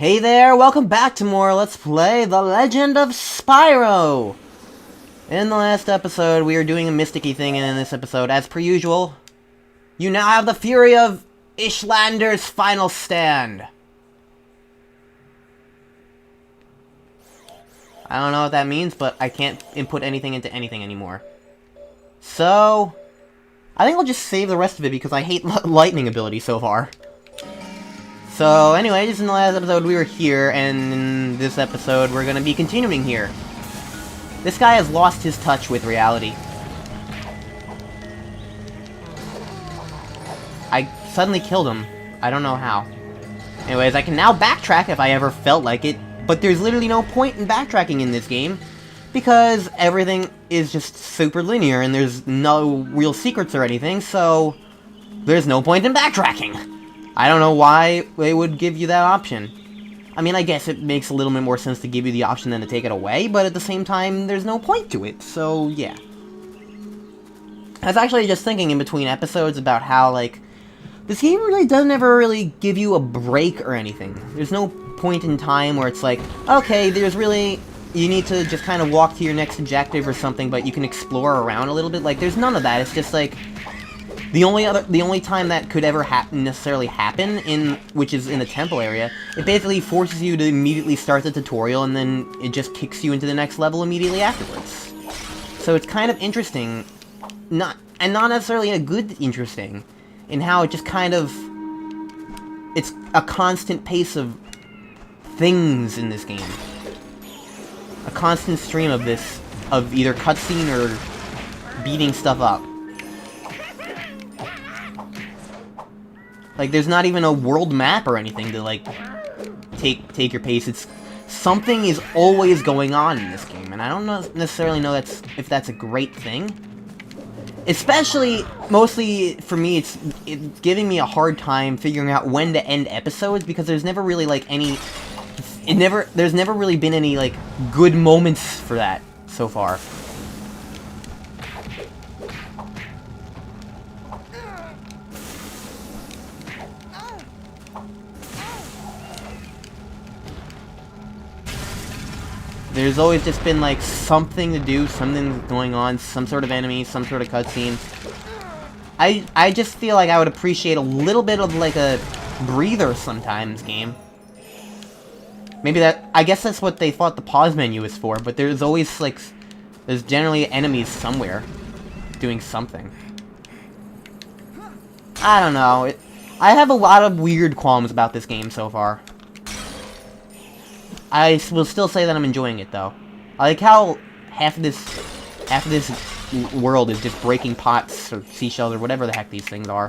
Hey there, welcome back to more Let's Play The Legend of Spyro! In the last episode, we were doing a mysticky thing, and in this episode, as per usual, you now have the fury of Ishlander's final stand. I don't know what that means, but I can't input anything into anything anymore. So, I think I'll just save the rest of it because I hate lightning ability so far. So, anyways, in the last episode we were here, and in this episode we're gonna be continuing here. This guy has lost his touch with reality. I suddenly killed him. I don't know how. Anyways, I can now backtrack if I ever felt like it, but there's literally no point in backtracking in this game, because everything is just super linear and there's no real secrets or anything, so there's no point in backtracking. I don't know why they would give you that option. I mean, I guess it makes a little bit more sense to give you the option than to take it away, but at the same time, there's no point to it, so yeah. I was actually just thinking in between episodes about how, like, this game really doesn't ever really give you a break or anything. There's no point in time where it's like, okay, there's really, you need to just kind of walk to your next objective or something, but you can explore around a little bit. Like, there's none of that. It's just like, the only time that could ever necessarily happen, which is in the temple area, it basically forces you to immediately start the tutorial, and then it just kicks you into the next level immediately afterwards. So it's kind of interesting, not necessarily a good interesting, in how it just kind of, it's a constant pace of things in this game. A constant stream of this, of either cutscene or beating stuff up. Like, there's not even a world map or anything to, like, take your pace. It's, something is always going on in this game, and I don't necessarily know if that's a great thing. Especially, mostly, for me, it's giving me a hard time figuring out when to end episodes, because there's never really, like, there's never really been any, like, good moments for that so far. There's always just been, like, something to do, something going on, some sort of enemy, some sort of cutscene. I just feel like I would appreciate a little bit of, like, a breather sometimes, game. Maybe I guess that's what they thought the pause menu is for, but there's always, like, there's generally enemies somewhere doing something. I don't know. I have a lot of weird qualms about this game so far. I will still say that I'm enjoying it, though. I like how half of this world is just breaking pots or seashells or whatever the heck these things are.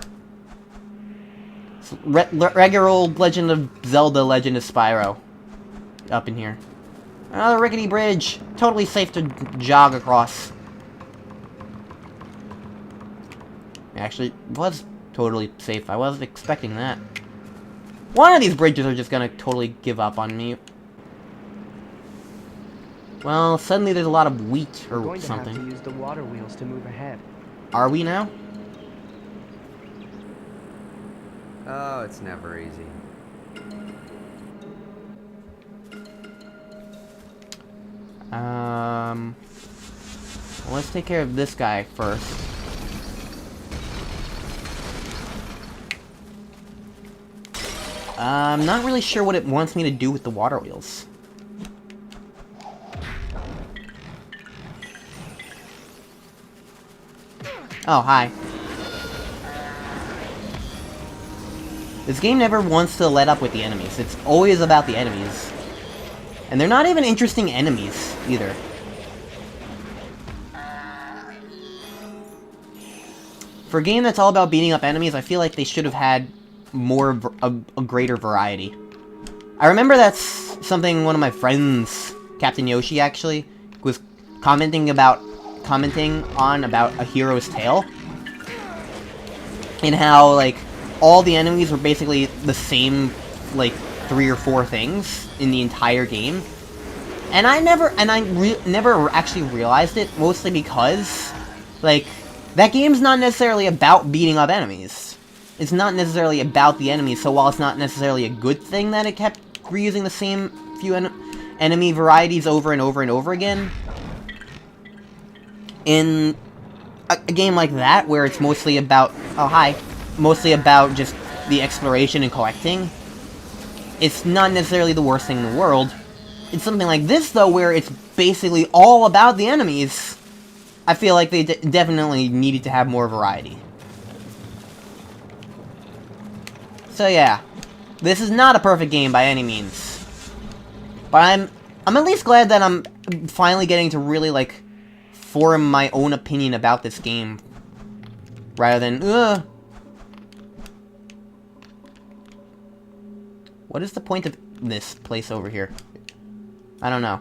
It's regular old Legend of Zelda, Legend of Spyro. Up in here. Another rickety bridge. Totally safe to jog across. Actually, it was totally safe. I wasn't expecting that. One of these bridges are just gonna totally give up on me. Well, suddenly there's a lot of wheat or We're something. going to have to use the water wheels to move ahead. Are we now? Oh, it's never easy. Well, let's take care of this guy first. I'm not really sure what it wants me to do with the water wheels. Oh, hi. This game never wants to let up with the enemies. It's always about the enemies. And they're not even interesting enemies, either. For a game that's all about beating up enemies, I feel like they should have had more a greater variety. I remember that's something one of my friends, Captain Yoshi, actually, was commenting on about A Hero's Tale, and how, like, all the enemies were basically the same, like, 3 or 4 things in the entire game, and I never actually realized it, mostly because, like, that game's not necessarily about beating up enemies. It's not necessarily about the enemies, so while it's not necessarily a good thing that it kept reusing the same few enemy varieties over and over and over again. In a game like that, where it's mostly about... Oh, hi. Mostly about just the exploration and collecting, it's not necessarily the worst thing in the world. It's something like this, though, where it's basically all about the enemies. I feel like they definitely needed to have more variety. So yeah, this is not a perfect game by any means. But I'm at least glad that I'm finally getting to really, like, form my own opinion about this game. Rather than, What is the point of this place over here? I don't know.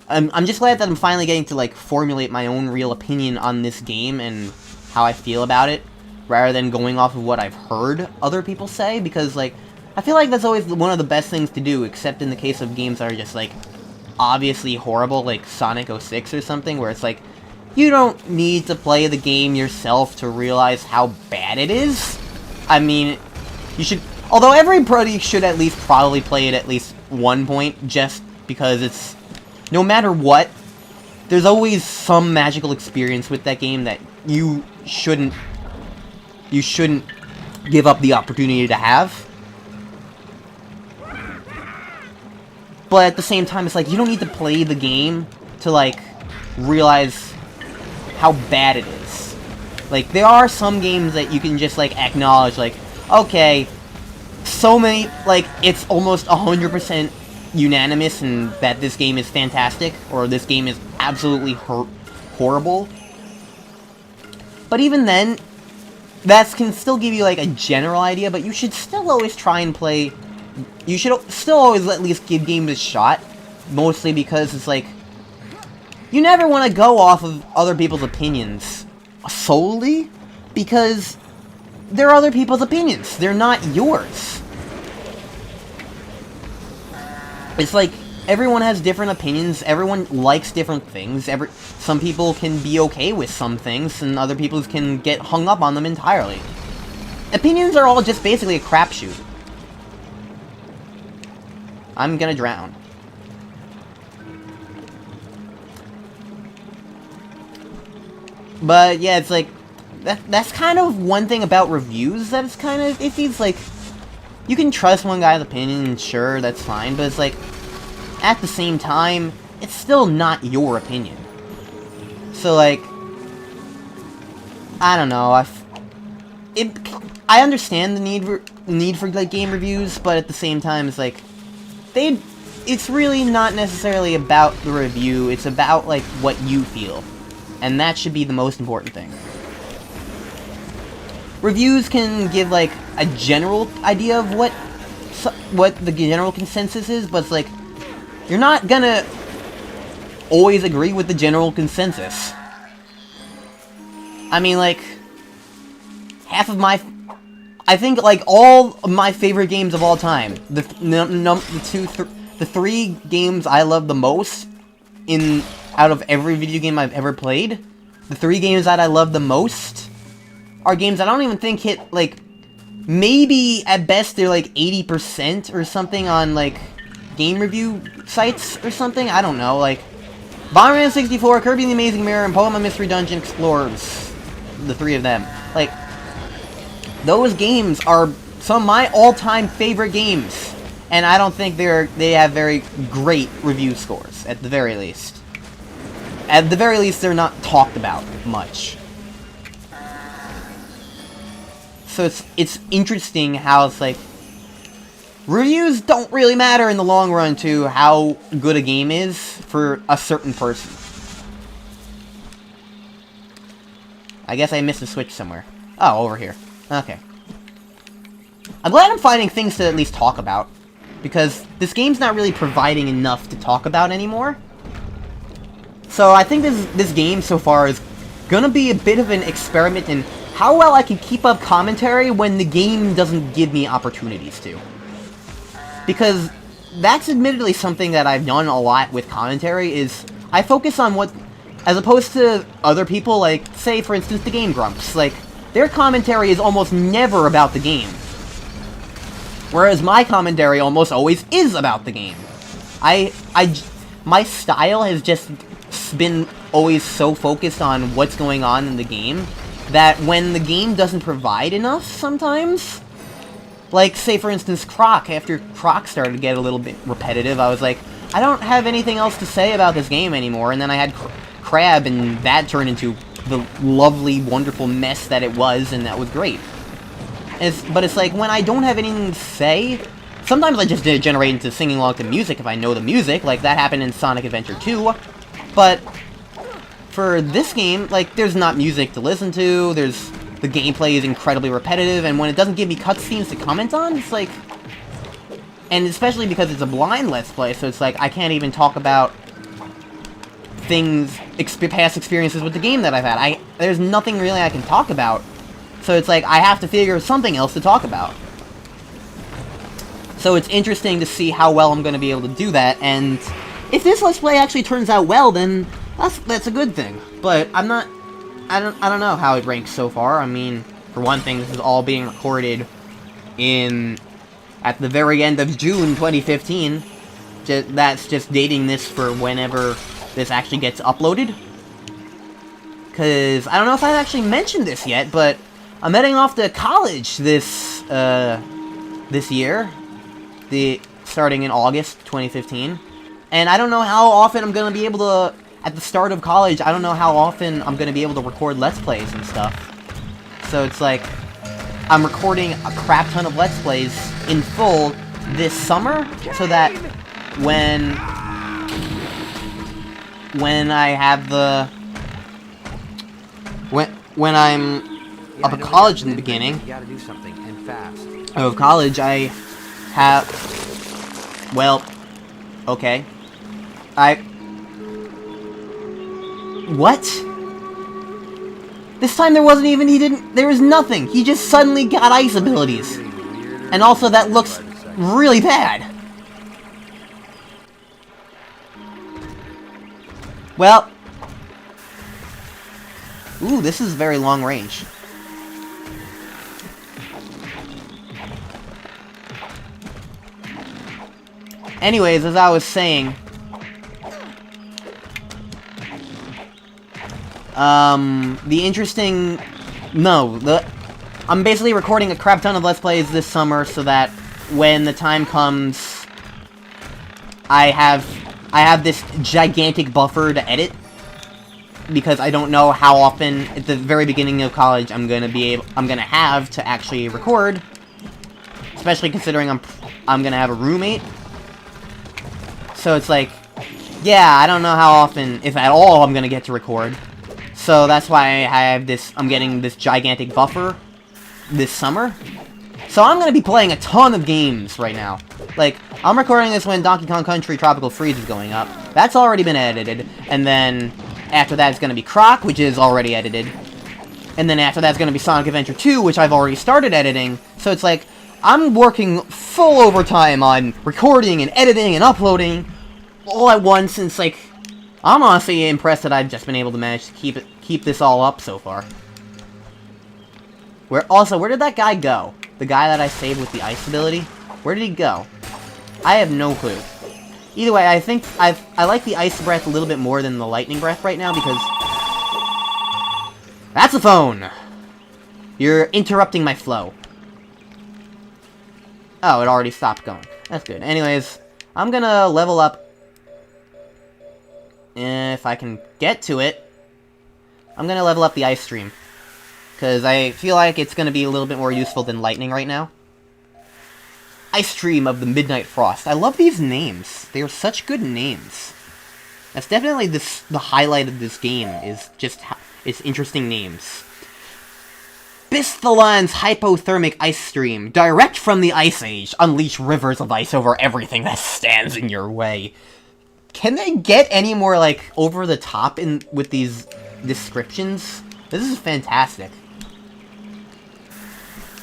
I'm just glad that I'm finally getting to, like, formulate my own real opinion on this game and how I feel about it, rather than going off of what I've heard other people say, because, like, I feel like that's always one of the best things to do, except in the case of games that are just, like, obviously horrible, like Sonic 06 or something, where it's like, you don't need to play the game yourself to realize how bad it is. I mean, you should... Although everybody should at least probably play it at least one point, just because it's... No matter what, there's always some magical experience with that game that you shouldn't give up the opportunity to have. But at the same time, it's like, you don't need to play the game to, like, realize how bad it is. Like, there are some games that you can just, like, acknowledge, like, okay, so many, like, it's almost 100% unanimous in that this game is fantastic, or this game is absolutely horrible. But even then, that can still give you, like, a general idea, but you should still always try and play... You should still always at least give games a shot, mostly because it's like... You never want to go off of other people's opinions solely, because they're other people's opinions. They're not yours. It's like, everyone has different opinions, everyone likes different things, some people can be okay with some things, and other people can get hung up on them entirely. Opinions are all just basically a crapshoot. I'm gonna drown. But yeah, it's like, that's kind of one thing about reviews that is kind of iffy. It's like, you can trust one guy's opinion, and sure, that's fine, but it's like, at the same time, it's still not your opinion. So, like, I don't know, I understand the need for, like, game reviews, but at the same time, it's like, it's really not necessarily about the review, it's about, like, what you feel. And that should be the most important thing. Reviews can give, like, a general idea of what the general consensus is, but it's like, you're not gonna always agree with the general consensus. I mean, like, I think, like, all of my favorite games of all time, the three games I love the most out of every video game I've ever played, the three games that I love the most are games I don't even think hit, like, maybe at best they're like 80% or something on, like, game review sites or something. I don't know, like, Bomberman 64, Kirby the Amazing Mirror, and Pokemon Mystery Dungeon Explorers. The three of them. Like, those games are some of my all-time favorite games. And I don't think they have very great review scores, at the very least. At the very least, they're not talked about much. So it's interesting how it's like, reviews don't really matter in the long run to how good a game is for a certain person. I guess I missed a switch somewhere. Oh, over here. Okay. I'm glad I'm finding things to at least talk about, because this game's not really providing enough to talk about anymore. So I think this game so far is gonna be a bit of an experiment in how well I can keep up commentary when the game doesn't give me opportunities to. Because that's admittedly something that I've done a lot with commentary, is I focus on what, as opposed to other people, like, say, for instance, the Game Grumps, like, their commentary is almost never about the game. Whereas my commentary almost always is about the game. My style has just been always so focused on what's going on in the game that when the game doesn't provide enough sometimes, like, say for instance Croc, after Croc started to get a little bit repetitive, I was like, I don't have anything else to say about this game anymore, and then I had Crab, and that turned into the lovely, wonderful mess that it was, and that was great. But it's like, when I don't have anything to say, sometimes I just degenerate into singing along to music if I know the music, like that happened in Sonic Adventure 2, but for this game, like, there's not music to listen to, the gameplay is incredibly repetitive, and when it doesn't give me cutscenes to comment on, it's like, and especially because it's a blind Let's Play, so it's like, I can't even talk about past experiences with the game that I've had. There's nothing really I can talk about, so it's like, I have to figure something else to talk about. So it's interesting to see how well I'm going to be able to do that, and if this Let's Play actually turns out well, then that's a good thing. But I don't know how it ranks so far. I mean, for one thing, this is all being recorded at the very end of June 2015. That's just dating this for whenever this actually gets uploaded. Because I don't know if I've actually mentioned this yet, but I'm heading off to college this year, starting in August 2015, and I don't know how often I'm gonna be able to. At the start of college, I don't know how often I'm gonna be able to record Let's Plays and stuff. So it's like, I'm recording a crap ton of Let's Plays in full this summer, so that when I have when I'm up at college in the beginning of college, I have, well, okay, what? This time there wasn't even, there was nothing. He just suddenly got ice abilities. And also that looks really bad. Well. Ooh, this is very long range. Anyways, as I was saying, I'm basically recording a crap ton of Let's Plays this summer so that when the time comes, I have this gigantic buffer to edit, because I don't know how often at the very beginning of college I'm gonna have to actually record, especially considering I'm gonna have a roommate. So it's like, yeah, I don't know how often, if at all, I'm gonna get to record. So that's why I'm getting this gigantic buffer this summer. So I'm gonna be playing a ton of games right now. Like, I'm recording this when Donkey Kong Country Tropical Freeze is going up. That's already been edited. And then after that it's gonna be Croc, which is already edited. And then after that's gonna be Sonic Adventure 2, which I've already started editing. So it's like, I'm working full overtime on recording and editing and uploading all at once, and it's like, I'm honestly impressed that I've just been able to manage to keep this all up so far. Where did that guy go? The guy that I saved with the ice ability? Where did he go? I have no clue. Either way, I think I like the ice breath a little bit more than the lightning breath right now, because that's a phone! You're interrupting my flow. Oh, it already stopped going. That's good. Anyways, I'm gonna level up. If I can get to it, I'm gonna level up the ice stream, because I feel like it's gonna be a little bit more useful than lightning right now. Ice Stream of the Midnight Frost. I love these names. They are such good names. That's definitely the highlight of this game, is just its interesting names. Bisthaline's Hypothermic Ice Stream. Direct from the Ice Age. Unleash rivers of ice over everything that stands in your way. Can they get any more, like, over the top with these descriptions? This is fantastic.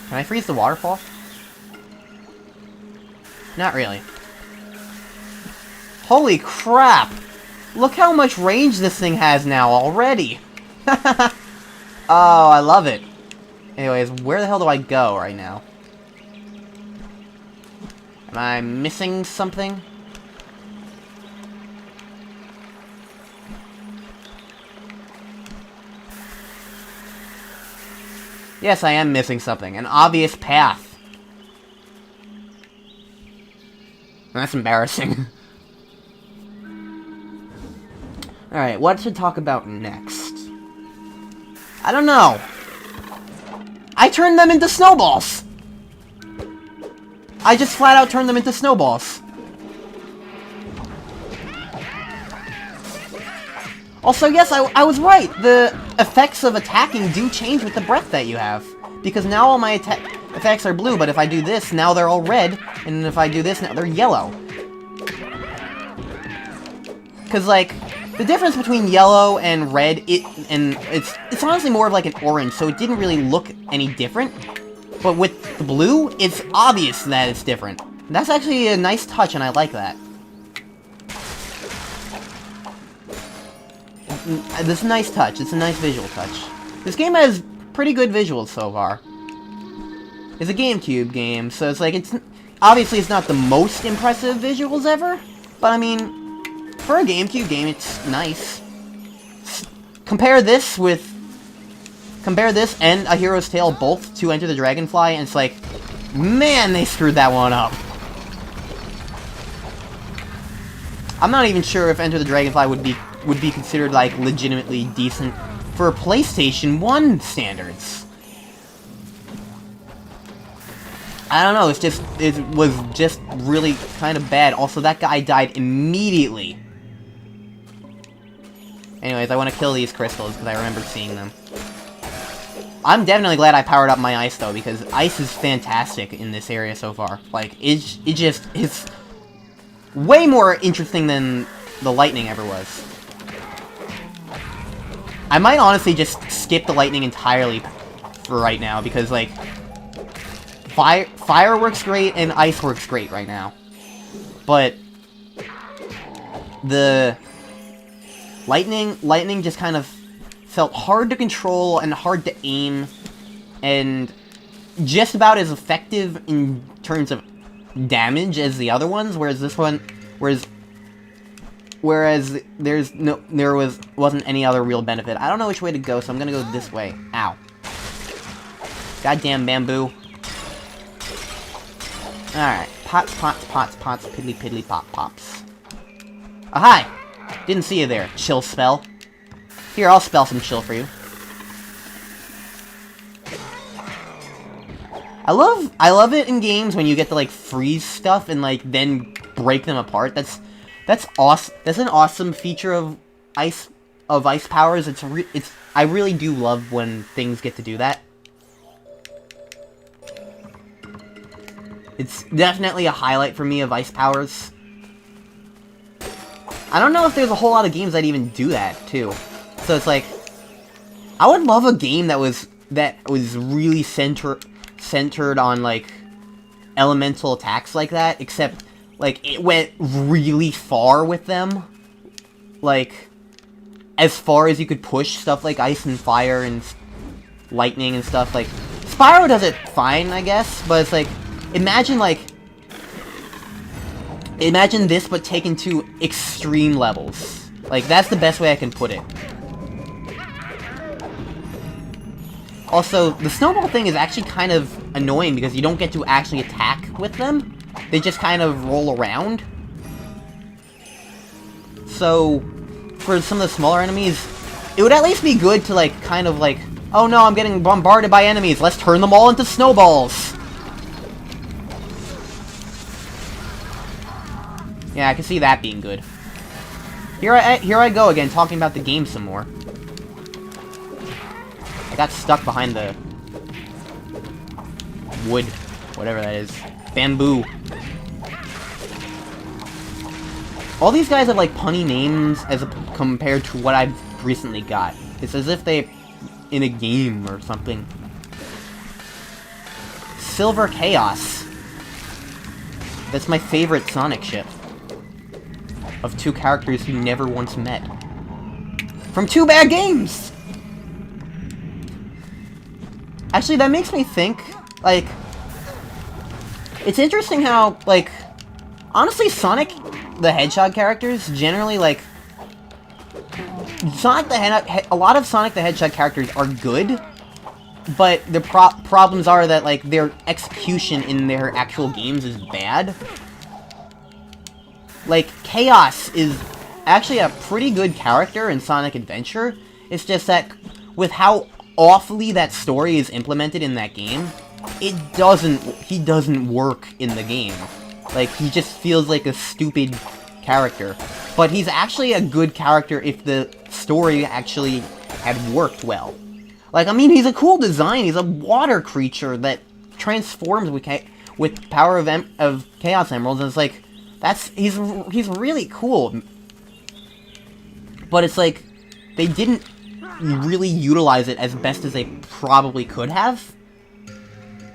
Can I freeze the waterfall? Not really. Holy crap! Look how much range this thing has now already! Oh, I love it. Anyways, where the hell do I go right now? Am I missing something? Yes, I am missing something. An obvious path. That's embarrassing. Alright, what to talk about next? I don't know. I turned them into snowballs! I just flat out turned them into snowballs. Also, yes, I was right. The effects of attacking do change with the breath that you have. Because now all my effects are blue, but if I do this, now they're all red. And if I do this, now they're yellow. Because, like, the difference between yellow and red, it's honestly more of like an orange, so it didn't really look any different. But with the blue, it's obvious that it's different. That's actually a nice touch, and I like that. This is a nice touch. It's a nice visual touch. This game has pretty good visuals so far. It's a GameCube game, so it's like, obviously it's not the most impressive visuals ever, but I mean, for a GameCube game, it's nice. Compare this and A Hero's Tale both to Enter the Dragonfly, and it's like, man, they screwed that one up. I'm not even sure if Enter the Dragonfly would be considered, like, legitimately decent for PlayStation 1 standards. I don't know, it was just really kind of bad. Also, that guy died immediately. Anyways, I want to kill these crystals, because I remember seeing them. I'm definitely glad I powered up my ice, though, because ice is fantastic in this area so far. Like, it's way more interesting than the lightning ever was. I might honestly just skip the lightning entirely for right now, because, like, fire works great and ice works great right now. But the lightning just kind of felt hard to control and hard to aim, and just about as effective in terms of damage as the other ones, whereas there wasn't any other real benefit. I don't know which way to go, so I'm gonna go this way. Ow. Goddamn bamboo. Alright. Pots, piddly piddly pop pops. Oh, hi! Didn't see you there, chill spell. Here, I'll spell some chill for you. I love it in games when you get to, like, freeze stuff and, like, then break them apart. That's awesome. That's an awesome feature of ice powers. I really do love when things get to do that. It's definitely a highlight for me of ice powers. I don't know if there's a whole lot of games that even do that, too. So it's like, I would love a game that was really centered on, like, elemental attacks like that, except, like, it went really far with them. Like, as far as you could push stuff like ice and fire and lightning and stuff. Like, Spyro does it fine, I guess, but it's like, imagine this, but taken to extreme levels. Like, that's the best way I can put it. Also, the snowball thing is actually kind of annoying because you don't get to actually attack with them. They just kind of roll around. So, for some of the smaller enemies, it would at least be good to, like, kind of like, oh no, I'm getting bombarded by enemies, let's turn them all into snowballs! Yeah, I can see that being good. Here I go again, talking about the game some more. I got stuck behind the wood, whatever that is. Bamboo. All these guys have, like, punny names compared to what I've recently got. It's as if they're in a game or something. Silver Chaos. That's my favorite Sonic ship. Of two characters who never once met. From two bad games! Actually, that makes me think, like, it's interesting how, like, Honestly, Sonic the Hedgehog characters, generally, like... a lot of Sonic the Hedgehog characters are good, but the problems are that, like, their execution in their actual games is bad. Like, Chaos is actually a pretty good character in Sonic Adventure. It's just that with how awfully that story is implemented in that game, he doesn't work in the game. Like, he just feels like a stupid character. But he's actually a good character if the story actually had worked well. Like, I mean, he's a cool design. He's a water creature that transforms with power of Chaos Emeralds, and it's like, he's really cool. But it's like, they didn't really utilize it as best as they probably could have.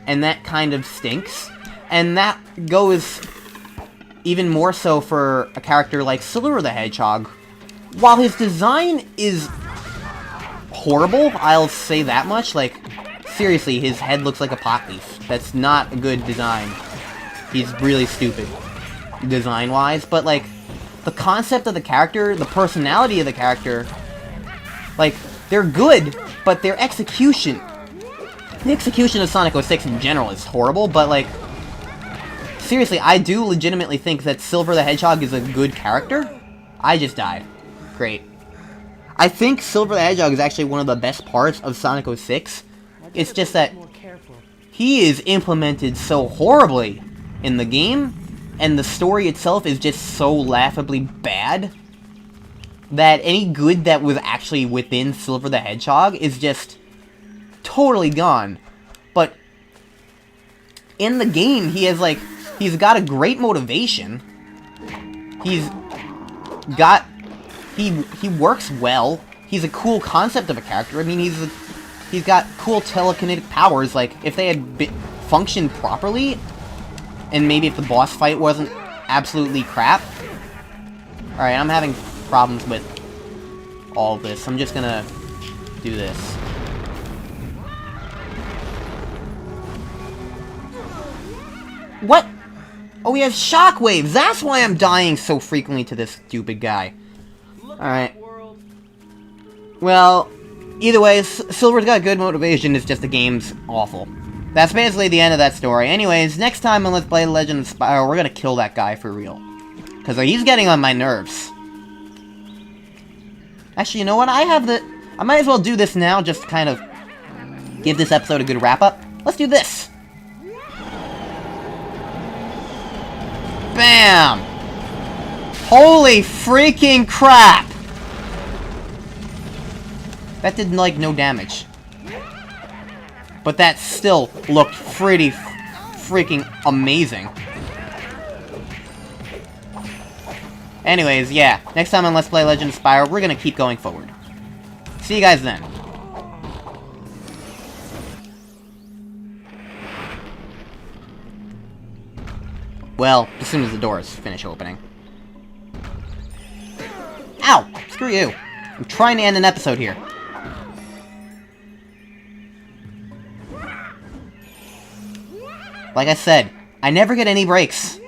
And that kind of stinks. And that goes even more so for a character like Silver the Hedgehog. While his design is horrible, I'll say that much. Like, seriously, his head looks like a pot leaf. That's not a good design. He's really stupid, design-wise. But, like, the concept of the character, the personality of the character, like, they're good, but their execution... The execution of Sonic 06 in general is horrible, but, like... Seriously, I do legitimately think that Silver the Hedgehog is a good character. I just died. Great. I think Silver the Hedgehog is actually one of the best parts of Sonic 06. It's just that he is implemented so horribly in the game, and the story itself is just so laughably bad, that any good that was actually within Silver the Hedgehog is just totally gone. But in the game, he's got a great motivation. He works well. He's a cool concept of a character. I mean, he's got cool telekinetic powers. Like, if they had functioned properly, and maybe if the boss fight wasn't absolutely crap. Alright, I'm having problems with all this. I'm just gonna do this. What? Oh, he has shockwaves! That's why I'm dying so frequently to this stupid guy. Alright. Well, either way, Silver's got good motivation, it's just the game's awful. That's basically the end of that story. Anyways, next time on Let's Play Legend of Spyro, we're gonna kill that guy for real. Because he's getting on my nerves. Actually, you know what? I might as well do this now, just to kind of give this episode a good wrap-up. Let's do this! Bam! Holy freaking crap! That did, like, no damage. But that still looked pretty freaking amazing. Anyways, yeah. Next time on Let's Play Legend of Spyro, we're gonna keep going forward. See you guys then. Well, as soon as the doors finish opening. Ow! Screw you. I'm trying to end an episode here. Like I said, I never get any breaks.